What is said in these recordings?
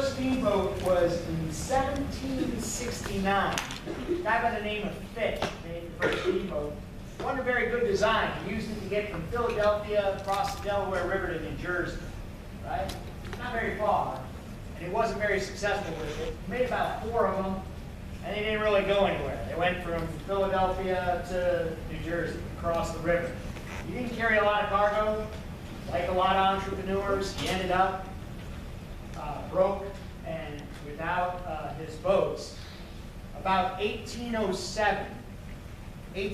first steamboat was in 1769. A guy by the name of Fitch made the first steamboat. It wasn't a very good design. He used it to get from Philadelphia across the Delaware River to New Jersey, right? Not very far, and he wasn't very successful with it. He made about 4 of them, and they didn't really go anywhere. They went from Philadelphia to New Jersey, across the river. He didn't carry a lot of cargo. Like a lot of entrepreneurs, he ended up broke and without his boats. About 1807, a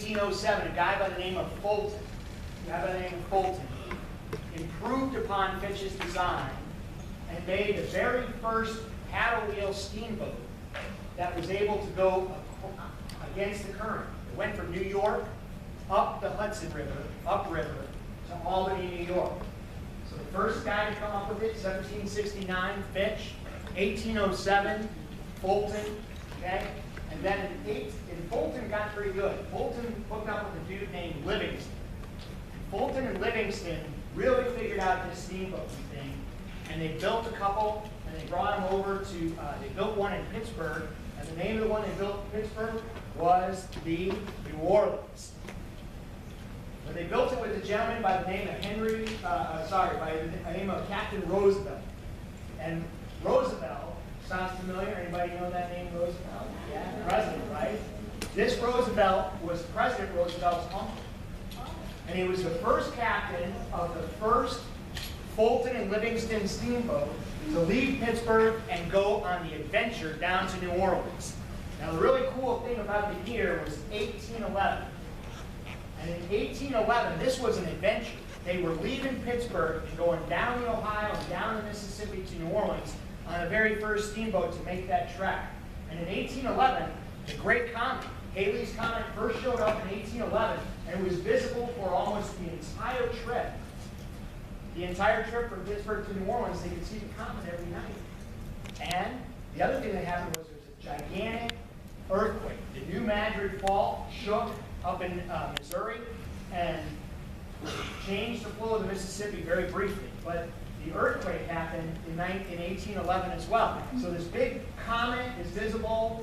guy by the name of Fulton, improved upon Fitch's design and made the very first paddle wheel steamboat that was able to go against the current. It went from New York up the Hudson River, upriver, to Albany, New York. So the first guy to come up with it, 1769, Fitch, 1807, Fulton, okay? And then Fulton got pretty good. Fulton hooked up with a dude named Livingston. Fulton and Livingston really figured out this steamboat thing, and they built a couple, and they brought them over to, they built one in Pittsburgh, and the name of the one they built in Pittsburgh was the New Orleans. But they built it with a gentleman by the name of by the name of Captain Roosevelt. And Roosevelt, sounds familiar? Anybody know that name, Roosevelt? Yeah, president, right? This Roosevelt was President Roosevelt's uncle. And he was the first captain of the first Fulton and Livingston steamboat to leave Pittsburgh and go on the adventure down to New Orleans. Now, the really cool thing about the year was 1811. And in 1811, this was an adventure. They were leaving Pittsburgh and going down the Ohio and down the Mississippi to New Orleans on the very first steamboat to make that trek. And in 1811, the Great Comet, Halley's Comet, first showed up in 1811, and it was visible for almost the entire trip. The entire trip from Pittsburgh to New Orleans, they could see the comet every night. And the other thing that happened was there was a gigantic earthquake. The New Madrid Fault shook up in Missouri and changed the flow of the Mississippi very briefly. But the earthquake happened in 1811 as well. So this big comet is visible.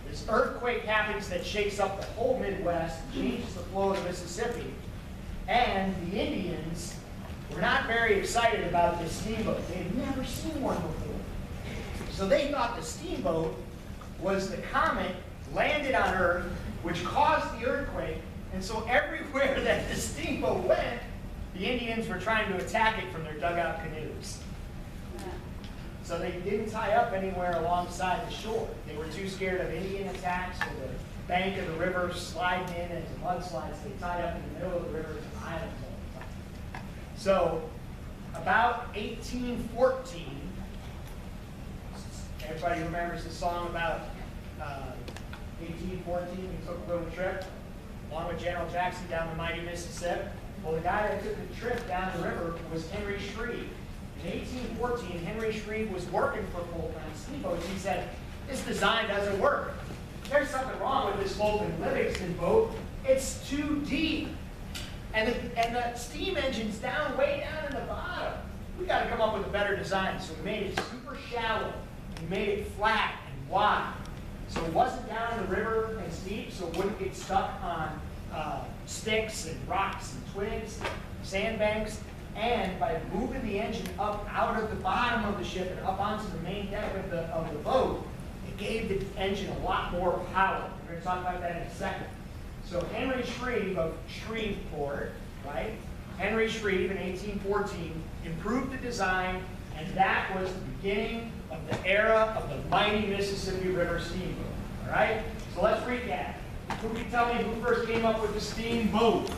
This earthquake happens that shakes up the whole Midwest, changes the flow of the Mississippi. And the Indians were not very excited about this steamboat. They had never seen one before. So they thought the steamboat was the comet landed on Earth, which caused the earthquake. And so everywhere that the steamboat went, the Indians were trying to attack it from their dugout canoes. So they didn't tie up anywhere alongside the shore. They were too scared of Indian attacks or the bank of the river sliding in into mudslides. They tied up in the middle of the river to islands all the time. So about 1814, everybody remembers the song about 1814, we took a little trip along with General Jackson down the mighty Mississippi. Well, the guy that took the trip down the river was Henry Shreve. In 1814, Henry Shreve was working for Fulton on steamboats. He said, this design doesn't work. There's something wrong with this Fulton Livingston boat. It's too deep. And the steam engine's down, way down in the bottom. We got to come up with a better design. So we made it super shallow. We made it flat and wide. So it wasn't down in the river and steep, so it wouldn't get stuck on sticks and rocks and twigs, sandbanks. And by moving the engine up out of the bottom of the ship and up onto the main deck of the boat, it gave the engine a lot more power. We're going to talk about that in a second. So Henry Shreve of Shreveport, right? Henry Shreve in 1814 improved the design, and that was the beginning of the era of the mighty Mississippi River steamboat. All right? So let's recap. Who can tell me who first came up with the steamboat?